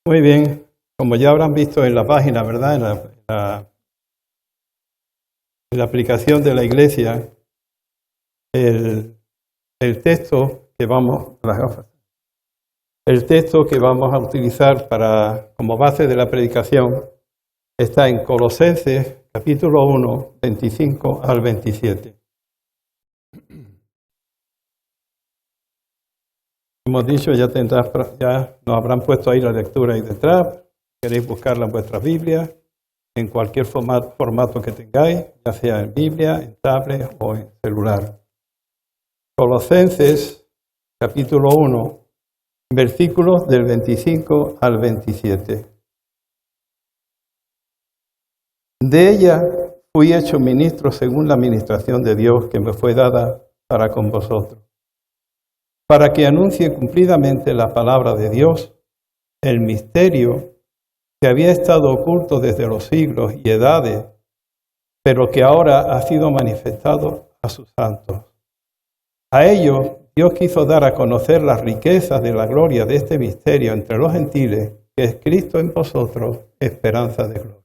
Muy bien, como ya habrán visto en la página, ¿verdad? En la aplicación de la iglesia, el texto que vamos a utilizar como base de la predicación está en Colosenses capítulo 1, 25 al 27. Hemos dicho, ya nos habrán puesto ahí la lectura ahí detrás. Queréis buscarla en vuestras Biblias, en cualquier formato que tengáis, ya sea en Biblia, en tablet o en celular. Colosenses, capítulo 1, versículos del 25 al 27. De ella fui hecho ministro según la administración de Dios que me fue dada para con vosotros, para que anuncie cumplidamente la palabra de Dios, el misterio que había estado oculto desde los siglos y edades, pero que ahora ha sido manifestado a sus santos. A ellos Dios quiso dar a conocer las riquezas de la gloria de este misterio entre los gentiles, que es Cristo en vosotros, esperanza de gloria.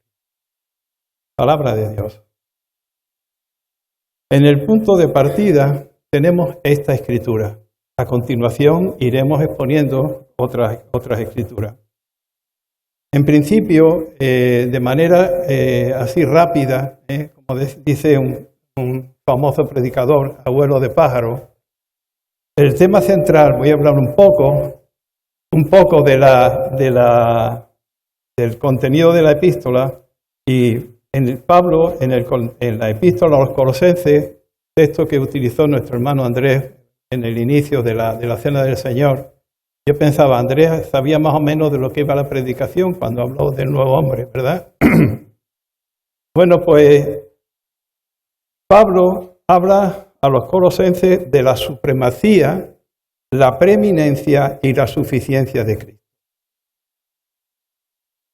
Palabra de Dios. En el punto de partida tenemos esta escritura. A continuación iremos exponiendo otras escrituras. En principio, de manera así rápida, como dice un famoso predicador, abuelo de pájaro, el tema central, voy a hablar un poco del contenido de la epístola, y Pablo, en la epístola a los Colosenses, texto que utilizó nuestro hermano Andrés en el inicio de la Cena del Señor, yo pensaba, Andrés sabía más o menos de lo que iba la predicación cuando habló del nuevo hombre, ¿verdad? Bueno, pues Pablo habla a los colosenses de la supremacía, la preeminencia y la suficiencia de Cristo.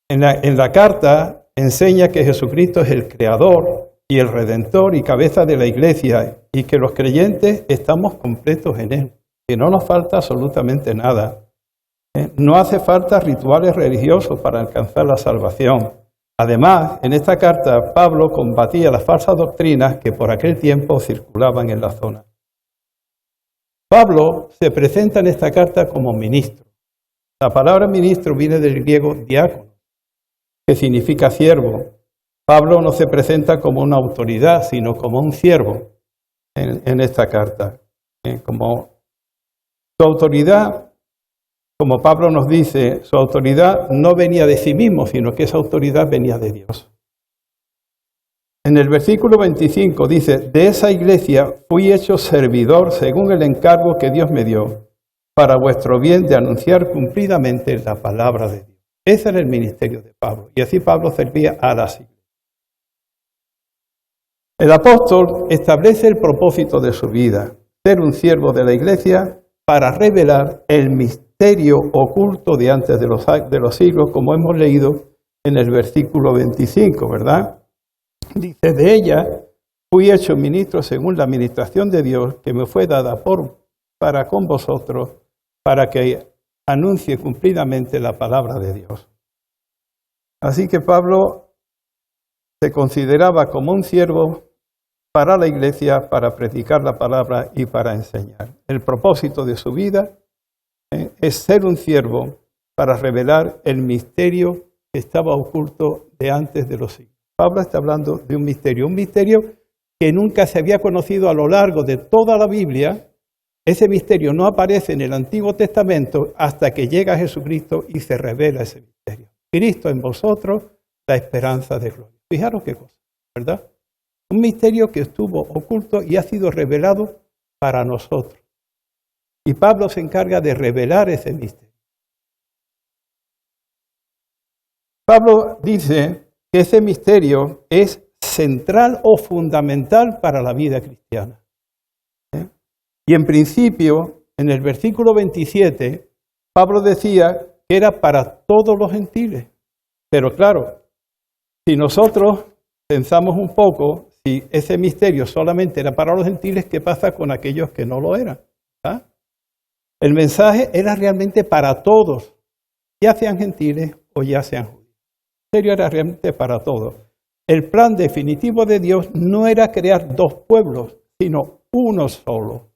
En la carta enseña que Jesucristo es el creador y el redentor y cabeza de la iglesia y que los creyentes estamos completos en él, que no nos falta absolutamente nada. No hace falta rituales religiosos para alcanzar la salvación. Además, en esta carta Pablo combatía las falsas doctrinas que por aquel tiempo circulaban en la zona. Pablo se presenta en esta carta como ministro. La palabra ministro viene del griego diácono, que significa siervo. Pablo no se presenta como una autoridad, sino como un siervo en esta carta. Como su autoridad, como Pablo nos dice, su autoridad no venía de sí mismo, sino que esa autoridad venía de Dios. En el versículo 25 dice, de esa iglesia fui hecho servidor según el encargo que Dios me dio, para vuestro bien de anunciar cumplidamente la palabra de Dios. Ese era el ministerio de Pablo, y así Pablo servía a las iglesias. El apóstol establece el propósito de su vida, ser un siervo de la iglesia para revelar el misterio oculto de antes de los siglos, como hemos leído en el versículo 25, ¿verdad? Dice, de ella fui hecho ministro según la administración de Dios que me fue dada para con vosotros, para que anuncie cumplidamente la palabra de Dios. Así que Pablo se consideraba como un siervo para la iglesia, para predicar la palabra y para enseñar. El propósito de su vida es ser un siervo para revelar el misterio que estaba oculto de antes de los siglos. Pablo está hablando de un misterio que nunca se había conocido a lo largo de toda la Biblia. Ese misterio no aparece en el Antiguo Testamento hasta que llega Jesucristo y se revela ese misterio. Cristo en vosotros, la esperanza de gloria. Fijaros qué cosa, ¿verdad? Un misterio que estuvo oculto y ha sido revelado para nosotros. Y Pablo se encarga de revelar ese misterio. Pablo dice que ese misterio es central o fundamental para la vida cristiana. Y en principio, en el versículo 27, Pablo decía que era para todos los gentiles. Pero claro, si nosotros pensamos un poco, si ese misterio solamente era para los gentiles, ¿qué pasa con aquellos que no lo eran? ¿Ah? El mensaje era realmente para todos. ya sean gentiles o ya sean judíos. El misterio era realmente para todos. El plan definitivo de Dios no era crear dos pueblos, sino uno solo,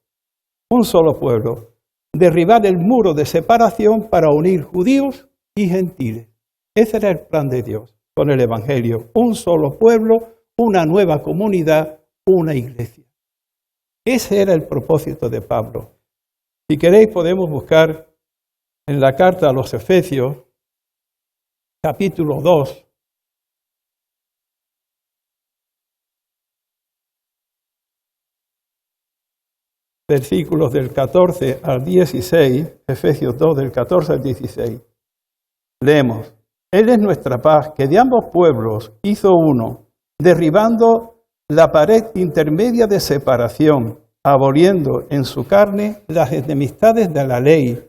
un solo pueblo. Derribar el muro de separación para unir judíos y gentiles. Ese era el plan de Dios con el Evangelio. Un solo pueblo, una nueva comunidad, una iglesia. Ese era el propósito de Pablo. Si queréis podemos buscar en la carta a los Efesios, capítulo 2, versículos del 14 al 16, Efesios 2 del 14 al 16. Leemos: Él es nuestra paz, que de ambos pueblos hizo uno, derribando la pared intermedia de separación, aboliendo en su carne las enemistades de la ley,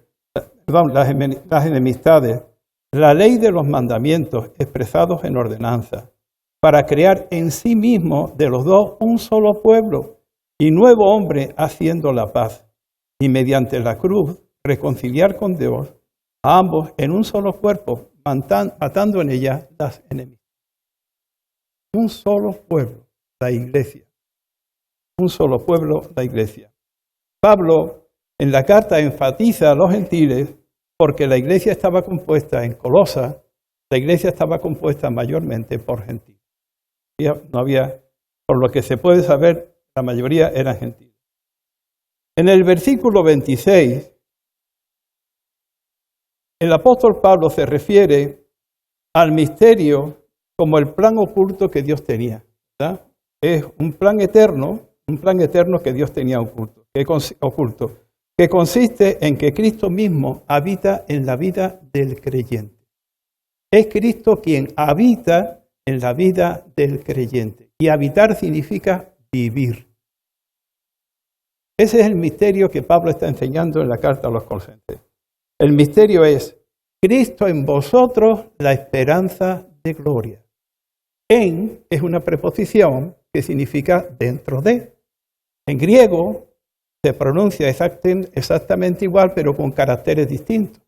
las enemistades, la ley de los mandamientos expresados en ordenanza, para crear en sí mismo de los dos un solo pueblo y nuevo hombre haciendo la paz, y mediante la cruz reconciliar con Dios a ambos en un solo cuerpo, matando en ella las enemistades. Un solo pueblo, la iglesia. Un solo pueblo, la iglesia. Pablo en la carta enfatiza a los gentiles porque la iglesia estaba compuesta en Colosa, la iglesia estaba compuesta mayormente por gentiles. No había, por lo que se puede saber, la mayoría eran gentiles. En el versículo 26, el apóstol Pablo se refiere al misterio como el plan oculto que Dios tenía, ¿verdad? Es un plan eterno que Dios tenía oculto, que consiste en que Cristo mismo habita en la vida del creyente. Es Cristo quien habita en la vida del creyente. Y habitar significa vivir. Ese es el misterio que Pablo está enseñando en la carta a los Colosenses. El misterio es Cristo en vosotros, la esperanza de gloria. En es una preposición que significa dentro de. En griego se pronuncia exactamente igual, pero con caracteres distintos.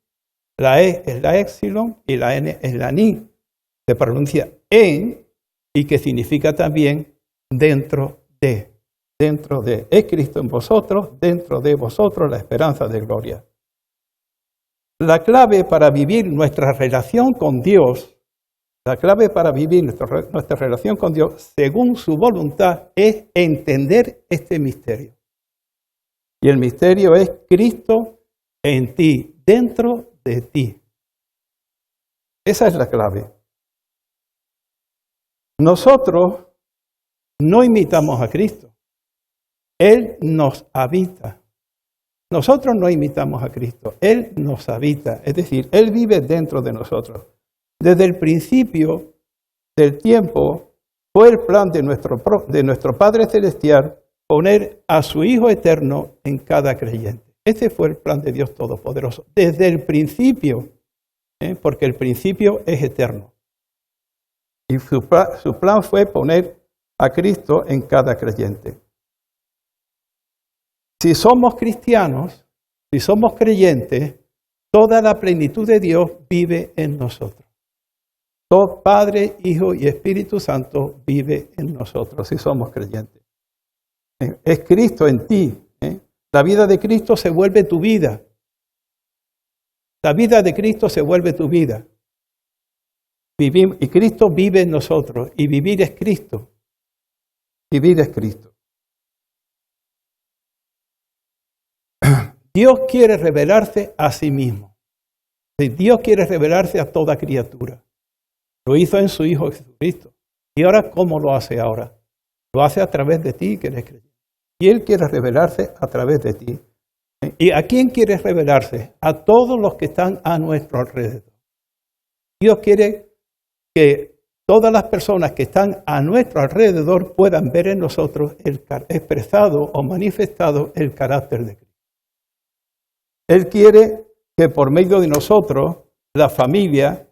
La E es la éxilon y la N es la ni. Se pronuncia en y que significa también dentro de. Dentro de. Es Cristo en vosotros, dentro de vosotros la esperanza de gloria. La clave para vivir nuestra relación con Dios, nuestra relación con Dios según su voluntad es entender este misterio. Y el misterio es Cristo en ti, dentro de ti. Esa es la clave. Nosotros no imitamos a Cristo. Él nos habita. Nosotros no imitamos a Cristo. Él nos habita. Es decir, Él vive dentro de nosotros. Desde el principio del tiempo fue el plan de nuestro Padre Celestial poner a su Hijo eterno en cada creyente. Ese fue el plan de Dios Todopoderoso. Desde el principio, porque el principio es eterno. Y su plan fue poner a Cristo en cada creyente. Si somos cristianos, si somos creyentes, toda la plenitud de Dios vive en nosotros. Todo Padre, Hijo y Espíritu Santo vive en nosotros, si somos creyentes. Es Cristo en ti. La vida de Cristo se vuelve tu vida. La vida de Cristo se vuelve tu vida. Y Cristo vive en nosotros. Y vivir es Cristo. Vivir es Cristo. Dios quiere revelarse a sí mismo. Dios quiere revelarse a toda criatura. Lo hizo en su Hijo Jesucristo. ¿Y ahora cómo lo hace ahora? Lo hace a través de ti, que eres creyente. Y Él quiere revelarse a través de ti. ¿Y a quién quiere revelarse? A todos los que están a nuestro alrededor. Dios quiere que todas las personas que están a nuestro alrededor puedan ver en nosotros expresado o manifestado el carácter de Cristo. Él quiere que por medio de nosotros, la familia,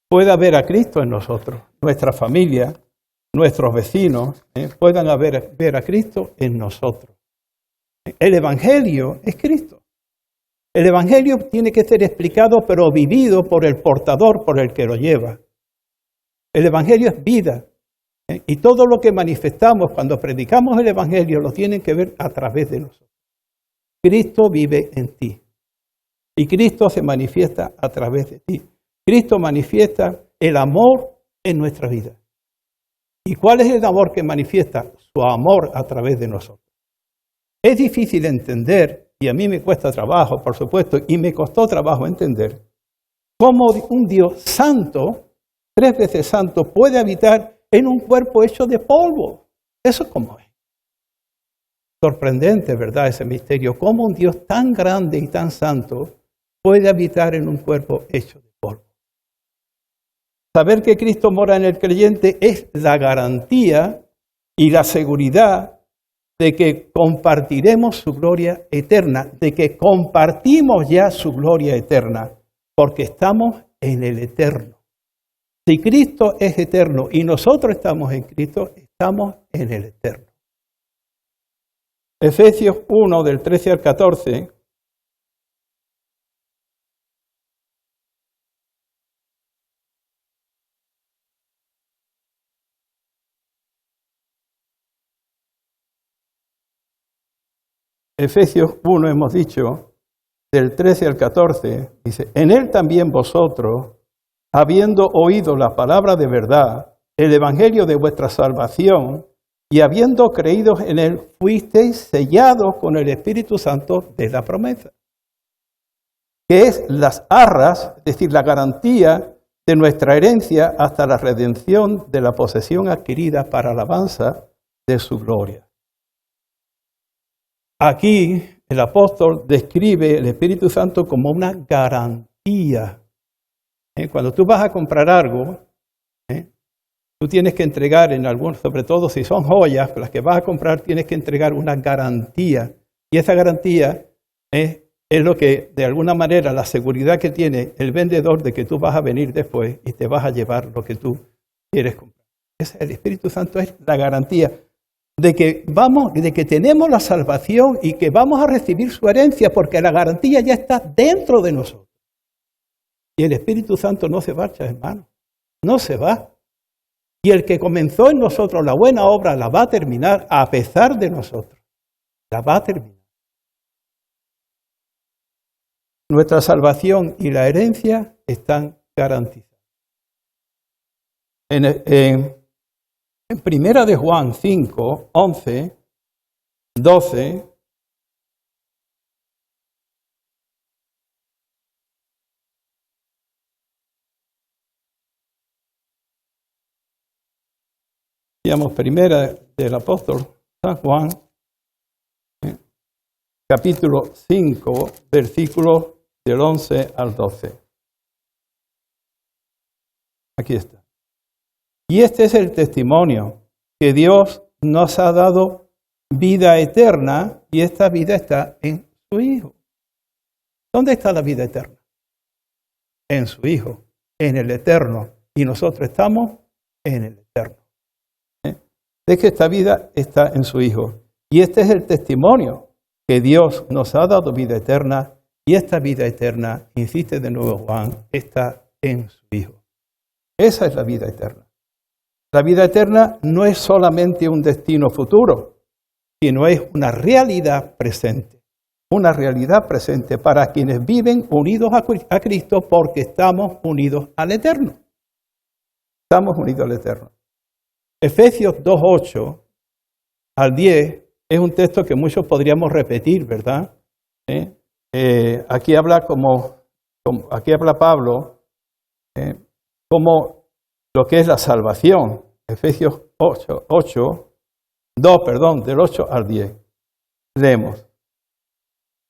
pueda ver a Cristo en nosotros. Nuestra familia, nuestros vecinos, puedan ver a Cristo en nosotros. El Evangelio es Cristo. El Evangelio tiene que ser explicado, pero vivido por el portador, por el que lo lleva. El Evangelio es vida. Y todo lo que manifestamos cuando predicamos el Evangelio lo tienen que ver a través de nosotros. Cristo vive en ti. Y Cristo se manifiesta a través de ti. Cristo manifiesta el amor en nuestra vida. ¿Y cuál es el amor que manifiesta? Su amor a través de nosotros. Es difícil entender, y a mí me cuesta trabajo, por supuesto, y me costó trabajo entender, cómo un Dios santo, 3 veces santo, puede habitar en un cuerpo hecho de polvo. Eso es como es. Sorprendente, ¿verdad? Ese misterio. Cómo un Dios tan grande y tan santo puede habitar en un cuerpo hecho de polvo. Saber que Cristo mora en el creyente es la garantía y la seguridad de que compartiremos su gloria eterna, de que compartimos ya su gloria eterna, porque estamos en el eterno. Si Cristo es eterno y nosotros estamos en Cristo, estamos en el eterno. Efesios 1, del 13 al 14. Efesios 1 hemos dicho, del 13 al 14, dice, en él también vosotros, habiendo oído la palabra de verdad, el evangelio de vuestra salvación, y habiendo creído en él, fuisteis sellados con el Espíritu Santo de la promesa, que es las arras, es decir, la garantía de nuestra herencia hasta la redención de la posesión adquirida para alabanza de su gloria. Aquí el apóstol describe el Espíritu Santo como una garantía. Cuando tú vas a comprar algo, tú tienes que entregar en algunos, sobre todo si son joyas, las que vas a comprar tienes que entregar una garantía. Y esa garantía es lo que, de alguna manera, la seguridad que tiene el vendedor de que tú vas a venir después y te vas a llevar lo que tú quieres comprar. El Espíritu Santo es la garantía de que tenemos la salvación y que vamos a recibir su herencia, porque la garantía ya está dentro de nosotros. Y el Espíritu Santo no se marcha, hermano. No se va. Y el que comenzó en nosotros la buena obra la va a terminar a pesar de nosotros. La va a terminar. Nuestra salvación y la herencia están garantizadas. En Primera de Juan 5, 11, 12, digamos, primera del apóstol San Juan, capítulo 5, versículos del 11 al 12. Aquí está. Y este es el testimonio, que Dios nos ha dado vida eterna y esta vida está en su Hijo. ¿Dónde está la vida eterna? En su Hijo, en el eterno. Y nosotros estamos en el eterno. Es que esta vida está en su Hijo. Y este es el testimonio, que Dios nos ha dado vida eterna y esta vida eterna, insiste de nuevo Juan, está en su Hijo. Esa es la vida eterna. La vida eterna no es solamente un destino futuro, sino es una realidad presente. Una realidad presente para quienes viven unidos a Cristo porque estamos unidos al Eterno. Estamos unidos al Eterno. Efesios 2:8 al 10 es un texto que muchos podríamos repetir, ¿verdad? Aquí habla aquí habla Pablo como lo que es la salvación. Efesios 2, del 8 al 10. Leemos.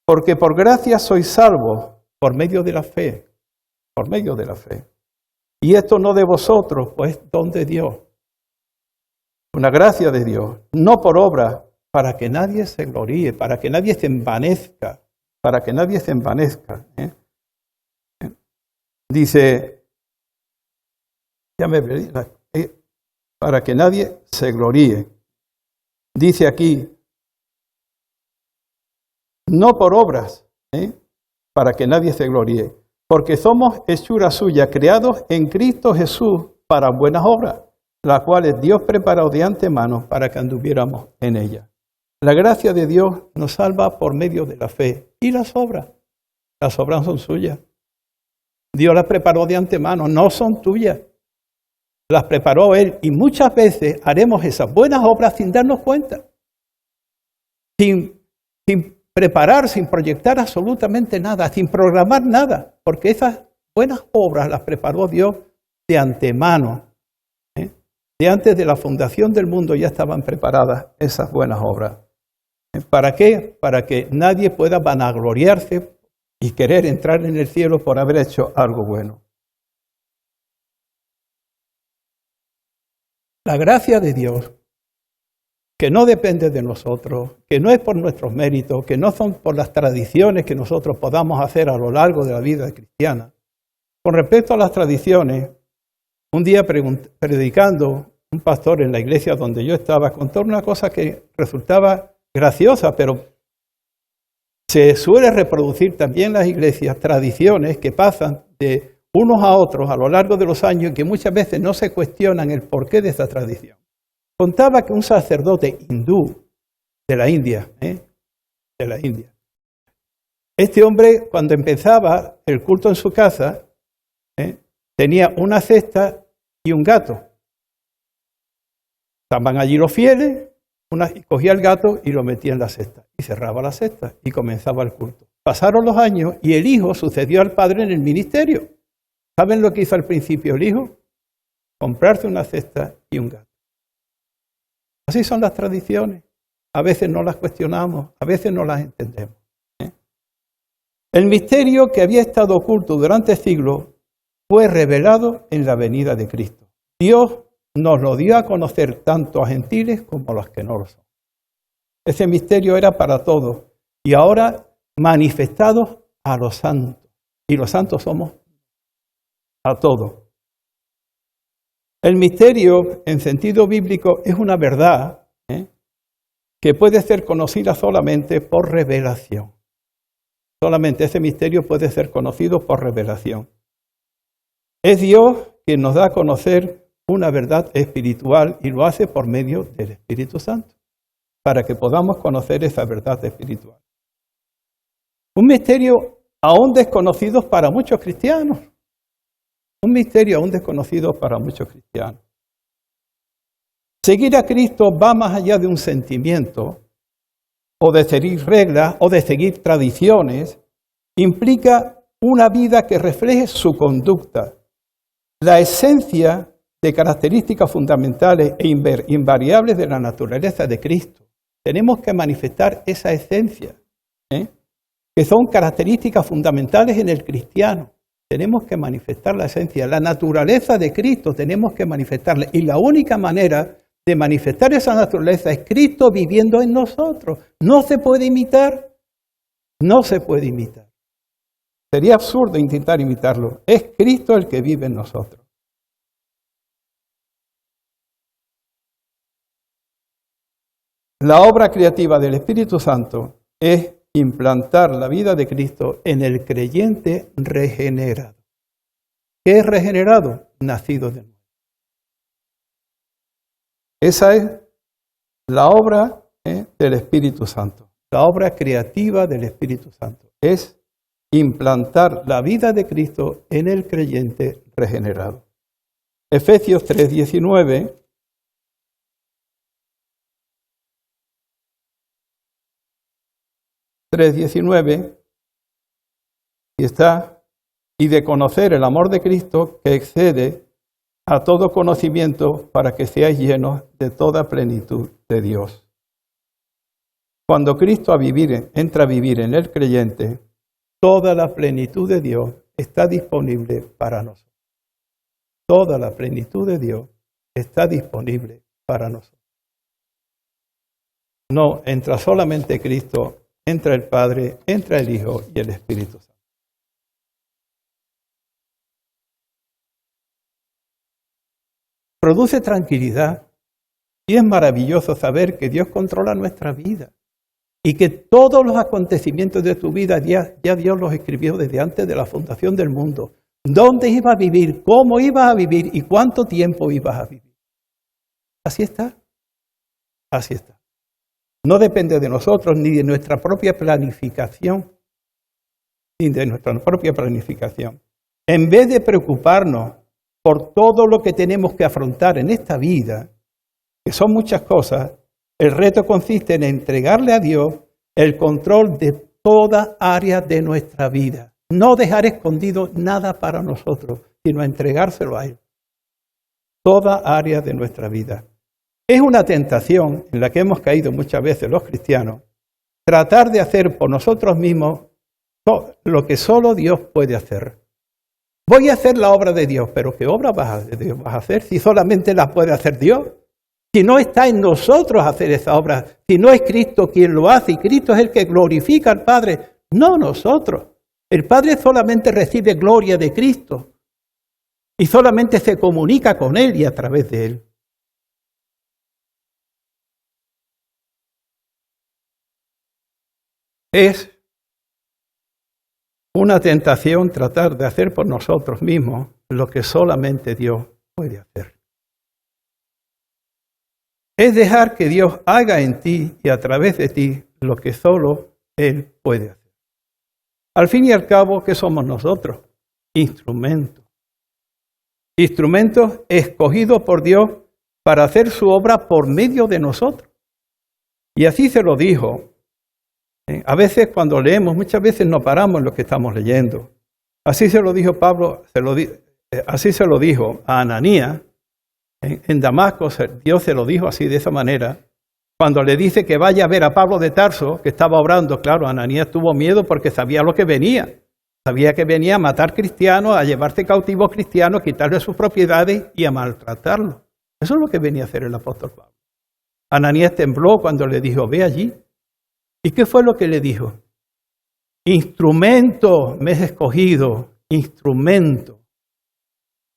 Porque por gracia sois salvos por medio de la fe. Por medio de la fe. Y esto no de vosotros, pues don de Dios. Una gracia de Dios. No por obra, para que nadie se gloríe, para que nadie se envanezca. Para que nadie se envanezca. Dice, ya me perdí, para que nadie se gloríe. Dice aquí, no por obras, para que nadie se gloríe, porque somos hechura suya, creados en Cristo Jesús para buenas obras, las cuales Dios preparó de antemano para que anduviéramos en ellas. La gracia de Dios nos salva por medio de la fe. ¿Y las obras? Las obras son suyas. Dios las preparó de antemano, no son tuyas. Las preparó Él y muchas veces haremos esas buenas obras sin darnos cuenta. Sin preparar, sin proyectar absolutamente nada, sin programar nada, porque esas buenas obras las preparó Dios de antemano. De antes de la fundación del mundo ya estaban preparadas esas buenas obras. ¿Para qué? Para que nadie pueda vanagloriarse y querer entrar en el cielo por haber hecho algo bueno. La gracia de Dios, que no depende de nosotros, que no es por nuestros méritos, que no son por las tradiciones que nosotros podamos hacer a lo largo de la vida cristiana. Con respecto a las tradiciones, un día predicando, un pastor en la iglesia donde yo estaba contó una cosa que resultaba graciosa, pero se suele reproducir también en las iglesias tradiciones que pasan de unos a otros a lo largo de los años y que muchas veces no se cuestionan el porqué de esa tradición. Contaba que un sacerdote hindú de la India, este hombre cuando empezaba el culto en su casa, tenía una cesta y un gato. Estaban allí los fieles, cogía el gato y lo metía en la cesta y cerraba la cesta y comenzaba el culto. Pasaron los años y el hijo sucedió al padre en el ministerio. ¿Saben lo que hizo al principio el hijo? Comprarse una cesta y un gato. Así son las tradiciones. A veces no las cuestionamos, a veces no las entendemos. El misterio que había estado oculto durante siglos fue revelado en la venida de Cristo. Dios nos lo dio a conocer tanto a gentiles como a los que no lo son. Ese misterio era para todos y ahora manifestados a los santos. Y los santos somos a todos. El misterio, en sentido bíblico, es una verdad que puede ser conocida solamente por revelación. Solamente ese misterio puede ser conocido por revelación. Es Dios quien nos da a conocer una verdad espiritual y lo hace por medio del Espíritu Santo, para que podamos conocer esa verdad espiritual. Un misterio aún desconocido para muchos cristianos. Un misterio aún desconocido para muchos cristianos. Seguir a Cristo va más allá de un sentimiento, o de seguir reglas, o de seguir tradiciones. Implica una vida que refleje su conducta. La esencia de características fundamentales e invariables de la naturaleza de Cristo. Tenemos que manifestar esa esencia, que son características fundamentales en el cristiano. Tenemos que manifestar la esencia, la naturaleza de Cristo, tenemos que manifestarla. Y la única manera de manifestar esa naturaleza es Cristo viviendo en nosotros. No se puede imitar, no se puede imitar. Sería absurdo intentar imitarlo. Es Cristo el que vive en nosotros. La obra creativa del Espíritu Santo es implantar la vida de Cristo en el creyente regenerado. ¿Qué es regenerado? Nacido de nuevo. Esa es la obra del Espíritu Santo. La obra creativa del Espíritu Santo es implantar la vida de Cristo en el creyente regenerado. Efesios 3:19 y está, y de conocer el amor de Cristo que excede a todo conocimiento para que seáis llenos de toda plenitud de Dios. Cuando Cristo entra a vivir en el creyente, toda la plenitud de Dios está disponible para nosotros. Toda la plenitud de Dios está disponible para nosotros. No entra solamente Cristo, entra el Padre, entra el Hijo y el Espíritu Santo. Produce tranquilidad y es maravilloso saber que Dios controla nuestra vida. y que todos los acontecimientos de tu vida ya Dios los escribió desde antes de la fundación del mundo. ¿Dónde ibas a vivir? ¿Cómo ibas a vivir? ¿Y cuánto tiempo ibas a vivir? Así está. Así está. No depende de nosotros ni de nuestra propia planificación. Ni de nuestra propia planificación. En vez de preocuparnos por todo lo que tenemos que afrontar en esta vida, que son muchas cosas, el reto consiste en entregarle a Dios el control de toda área de nuestra vida. No dejar escondido nada para nosotros, sino entregárselo a Él. Toda área de nuestra vida. Es una tentación en la que hemos caído muchas veces los cristianos, tratar de hacer por nosotros mismos lo que solo Dios puede hacer. Voy a hacer la obra de Dios, pero ¿qué obra vas a hacer si solamente la puede hacer Dios? Si no está en nosotros hacer esa obra, si no es Cristo quien lo hace, y Cristo es el que glorifica al Padre, no nosotros. El Padre solamente recibe gloria de Cristo y solamente se comunica con Él y a través de Él. Es una tentación tratar de hacer por nosotros mismos lo que solamente Dios puede hacer. Es dejar que Dios haga en ti y a través de ti lo que solo Él puede hacer. Al fin y al cabo, ¿qué somos nosotros? Instrumentos. Instrumentos escogidos por Dios para hacer su obra por medio de nosotros. Y así se lo dijo. A veces cuando leemos, muchas veces no paramos en lo que estamos leyendo. Así se lo dijo Pablo, así se lo dijo a Ananías. En Damasco Dios se lo dijo así, de esa manera. Cuando le dice que vaya a ver a Pablo de Tarso, que estaba orando, claro, Ananías tuvo miedo porque sabía lo que venía. Sabía que venía a matar cristianos, a llevarse cautivos cristianos, a quitarle sus propiedades y a maltratarlos. Eso es lo que venía a hacer el apóstol Pablo. Ananías tembló cuando le dijo, ve allí. ¿Y qué fue lo que le dijo? Instrumento me he escogido, instrumento.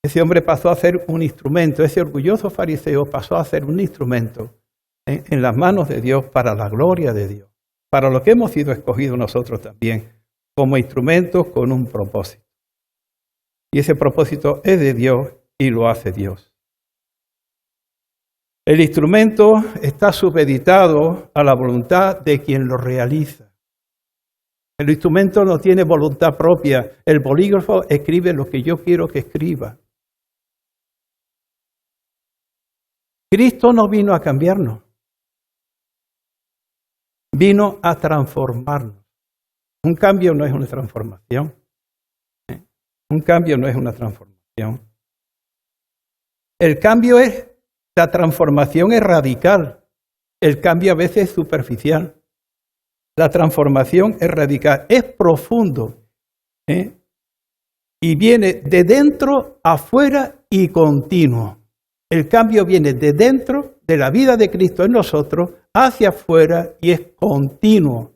Ese hombre pasó a ser un instrumento, ese orgulloso fariseo pasó a ser un instrumento en las manos de Dios para la gloria de Dios, para lo que hemos sido escogidos nosotros también, como instrumentos con un propósito. Y ese propósito es de Dios y lo hace Dios. El instrumento está supeditado a la voluntad de quien lo realiza. El instrumento no tiene voluntad propia. El bolígrafo escribe lo que yo quiero que escriba. Cristo no vino a cambiarnos, vino a transformarnos. Un cambio no es una transformación. Un cambio no es una transformación. La transformación es radical. El cambio a veces es superficial. La transformación es radical, es profundo. Y viene de dentro afuera y continuo. El cambio viene de dentro de la vida de Cristo en nosotros hacia afuera y es continuo.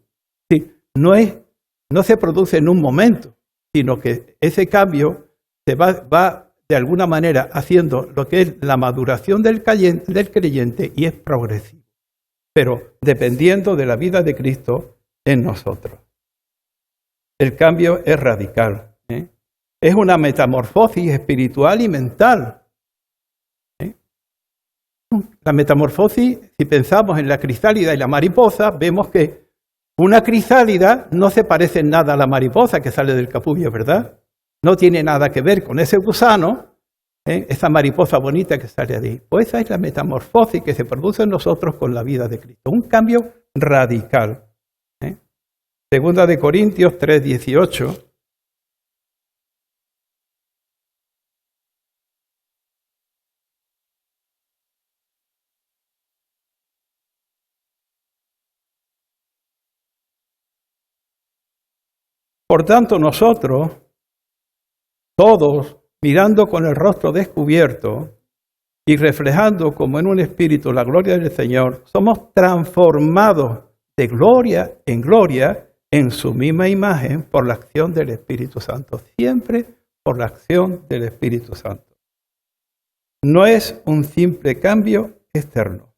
Sí, no se produce en un momento, sino que ese cambio se va de alguna manera haciendo lo que es la maduración del creyente y es progresivo, pero dependiendo de la vida de Cristo en nosotros. El cambio es radical. Es una metamorfosis espiritual y mental. La metamorfosis, si pensamos en la crisálida y la mariposa, vemos que una crisálida no se parece en nada a la mariposa que sale del capullo, ¿verdad? No tiene nada que ver con ese gusano, esa mariposa bonita que sale de ahí. Pues esa es la metamorfosis que se produce en nosotros con la vida de Cristo. Un cambio radical. Segunda de Corintios 3:18. Por tanto, nosotros, todos, mirando con el rostro descubierto y reflejando como en un espíritu la gloria del Señor, somos transformados de gloria en su misma imagen por la acción del Espíritu Santo. Siempre por la acción del Espíritu Santo. No es un simple cambio externo.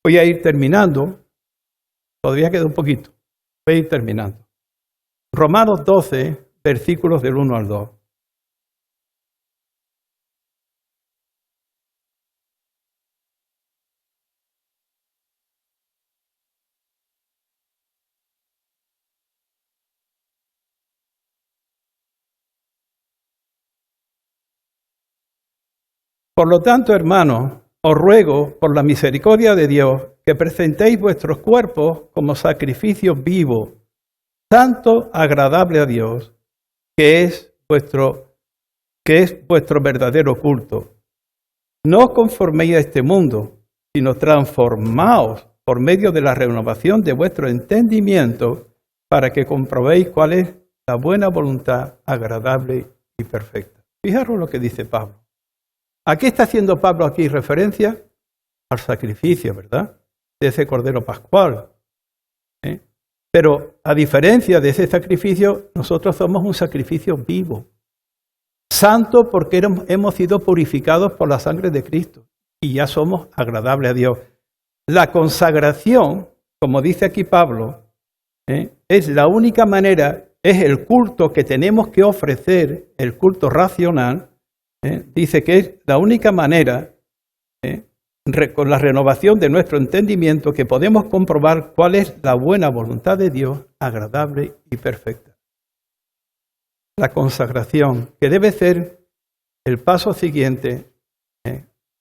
Voy a ir terminando. Todavía queda un poquito. Voy a ir terminando. Romanos 12, versículos del 1 al 2. Por lo tanto, hermanos, os ruego por la misericordia de Dios que presentéis vuestros cuerpos como sacrificio vivo, santo, agradable a Dios, que es vuestro verdadero culto. No os conforméis a este mundo, sino transformaos por medio de la renovación de vuestro entendimiento para que comprobéis cuál es la buena voluntad agradable y perfecta. Fijaros lo que dice Pablo. ¿A qué está haciendo Pablo aquí referencia? Al sacrificio, ¿verdad? De ese cordero pascual. Pero a diferencia de ese sacrificio, nosotros somos un sacrificio vivo. Santo porque hemos sido purificados por la sangre de Cristo y ya somos agradables a Dios. La consagración, como dice aquí Pablo, es la única manera, es el culto que tenemos que ofrecer, el culto racional. Dice que es la única manera, con la renovación de nuestro entendimiento, que podemos comprobar cuál es la buena voluntad de Dios, agradable y perfecta. La consagración, que debe ser el paso siguiente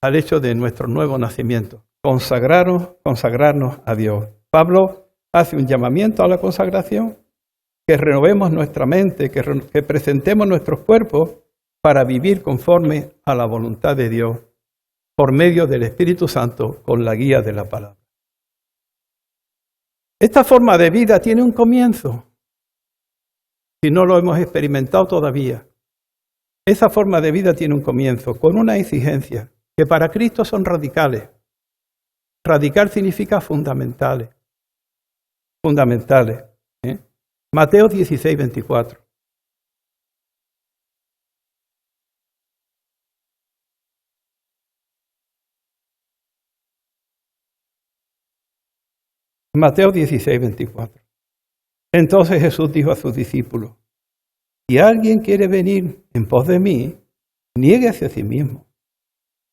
al hecho de nuestro nuevo nacimiento. Consagrarnos a Dios. Pablo hace un llamamiento a la consagración, que renovemos nuestra mente, que presentemos nuestros cuerpos para vivir conforme a la voluntad de Dios, por medio del Espíritu Santo, con la guía de la palabra. Esta forma de vida tiene un comienzo, si no lo hemos experimentado todavía. Esa forma de vida tiene un comienzo, con una exigencia, que para Cristo son radicales. Radical significa fundamentales. Fundamentales. Mateo 16, 24. Mateo 16, 24. Entonces Jesús dijo a sus discípulos, si alguien quiere venir en pos de mí, niéguese a sí mismo,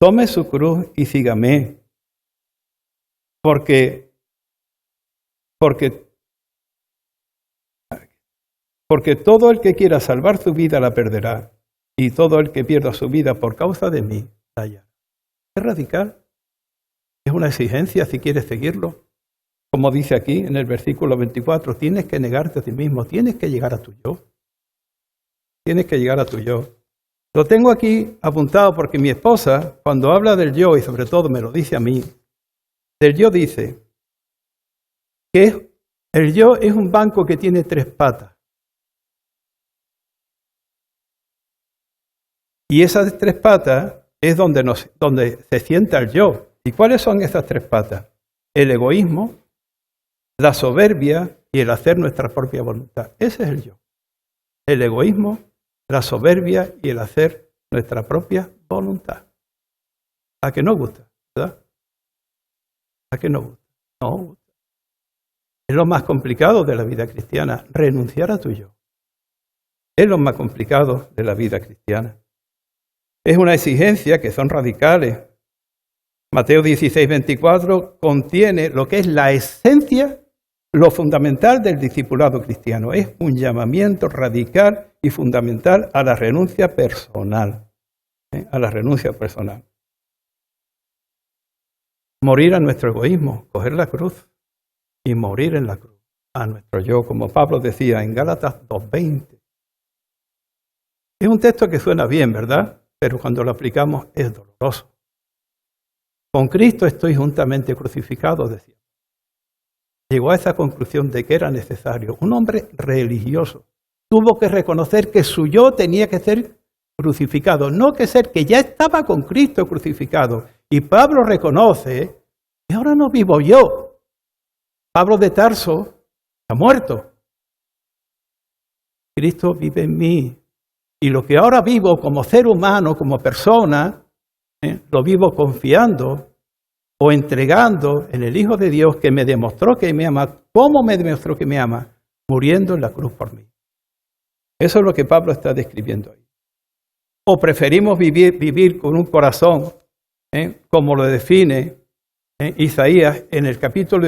tome su cruz y sígame, porque todo el que quiera salvar su vida la perderá, y todo el que pierda su vida por causa de mí la hallará. Es radical, es una exigencia si quieres seguirlo. Como dice aquí en el versículo 24, tienes que negarte a ti mismo, tienes que llegar a tu yo. Tienes que llegar a tu yo. Lo tengo aquí apuntado porque mi esposa, cuando habla del yo, y sobre todo me lo dice a mí, del yo dice que el yo es un banco que tiene 3 patas. Y esas 3 patas es donde se sienta el yo. ¿Y cuáles son esas 3 patas? El egoísmo, la soberbia y el hacer nuestra propia voluntad. Ese es el yo. El egoísmo, la soberbia y el hacer nuestra propia voluntad. ¿A que no gusta? ¿Verdad? ¿A que no gusta? No gusta. Es lo más complicado de la vida cristiana, renunciar a tu yo. Es lo más complicado de la vida cristiana. Es una exigencia que son radicales. Mateo 16, 24 contiene lo que es la esencia, lo fundamental del discipulado cristiano. Es un llamamiento radical y fundamental a la renuncia personal. A la renuncia personal. Morir a nuestro egoísmo, coger la cruz y morir en la cruz. A nuestro yo, como Pablo decía en Gálatas 2:20. Es un texto que suena bien, ¿verdad? Pero cuando lo aplicamos es doloroso. Con Cristo estoy juntamente crucificado, decía. Llegó a esa conclusión de que era necesario. Un hombre religioso tuvo que reconocer que su yo tenía que ser crucificado, no que ser que ya estaba con Cristo crucificado. Y Pablo reconoce que ahora no vivo yo. Pablo de Tarso ha muerto. Cristo vive en mí. Y lo que ahora vivo como ser humano, como persona, lo vivo confiando o entregando en el Hijo de Dios que me demostró que me ama. ¿Cómo me demostró que me ama? Muriendo en la cruz por mí. Eso es lo que Pablo está describiendo ahí. O preferimos vivir con un corazón, como lo define Jeremías en el capítulo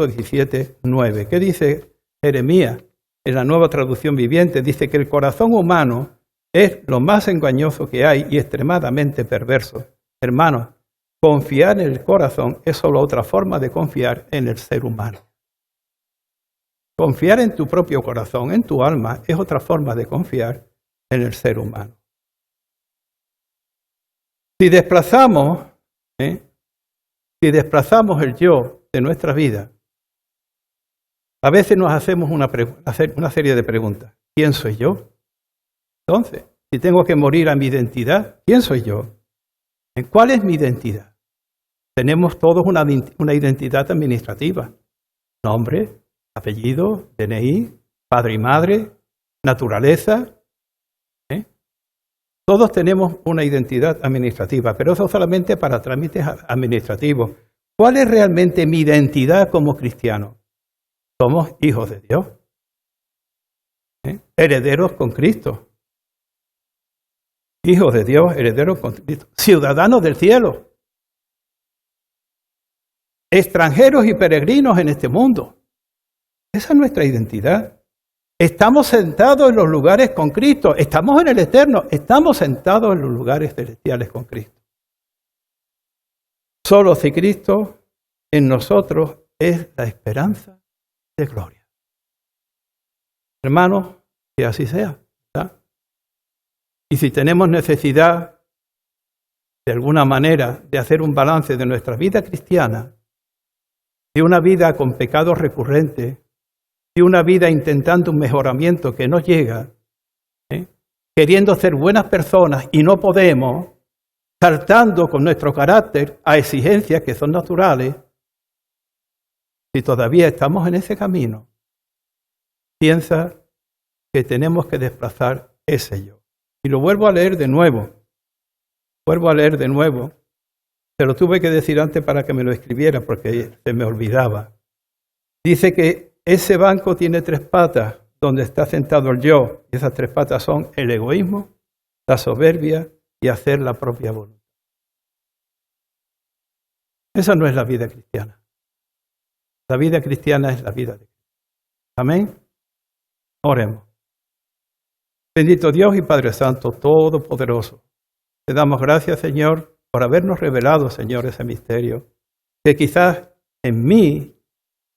17:9. ¿Qué dice Jeremías en la Nueva Traducción Viviente? Dice que el corazón humano es lo más engañoso que hay y extremadamente perverso. Hermanos, confiar en el corazón es solo otra forma de confiar en el ser humano. Confiar en tu propio corazón, en tu alma, es otra forma de confiar en el ser humano. Si desplazamos el yo de nuestra vida, a veces nos hacemos una serie de preguntas. ¿Quién soy yo? Entonces, si tengo que morir a mi identidad, ¿quién soy yo? ¿Cuál es mi identidad? Tenemos todos una identidad administrativa. Nombre, apellido, DNI, padre y madre, naturaleza. Todos tenemos una identidad administrativa, pero eso solamente para trámites administrativos. ¿Cuál es realmente mi identidad como cristiano? Somos hijos de Dios, herederos con Cristo. Hijos de Dios, herederos con Cristo, ciudadanos del cielo, extranjeros y peregrinos en este mundo. Esa es nuestra identidad. Estamos sentados en los lugares con Cristo, estamos en el eterno, estamos sentados en los lugares celestiales con Cristo. Solo si Cristo en nosotros es la esperanza de gloria. Hermanos, que así sea, ¿verdad? Y si tenemos necesidad, de alguna manera, de hacer un balance de nuestra vida cristiana, de una vida con pecados recurrentes, de una vida intentando un mejoramiento que no llega, queriendo ser buenas personas y no podemos, saltando con nuestro carácter a exigencias que son naturales, si todavía estamos en ese camino, piensa que tenemos que desplazar ese yo. Y lo vuelvo a leer de nuevo. Se lo tuve que decir antes para que me lo escribiera porque se me olvidaba. Dice que ese banco tiene 3 patas donde está sentado el yo. Y esas 3 patas son el egoísmo, la soberbia y hacer la propia voluntad. Esa no es la vida cristiana. La vida cristiana es la vida de Cristo. Amén. Oremos. Bendito Dios y Padre Santo, Todopoderoso. Te damos gracias, Señor, por habernos revelado, Señor, ese misterio, que quizás en mí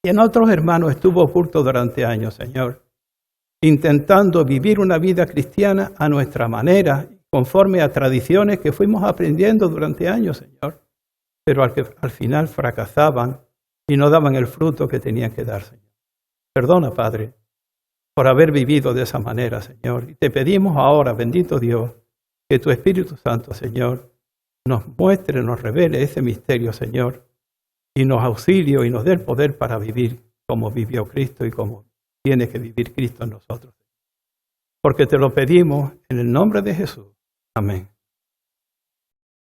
y en otros hermanos estuvo oculto durante años, Señor, intentando vivir una vida cristiana a nuestra manera, conforme a tradiciones que fuimos aprendiendo durante años, Señor, pero al final fracasaban y no daban el fruto que tenían que dar, Señor. Perdona, Padre, por haber vivido de esa manera, Señor. Y te pedimos ahora, bendito Dios, que tu Espíritu Santo, Señor, nos muestre, nos revele ese misterio, Señor, y nos auxilie y nos dé el poder para vivir como vivió Cristo y como tiene que vivir Cristo en nosotros. Porque te lo pedimos en el nombre de Jesús. Amén.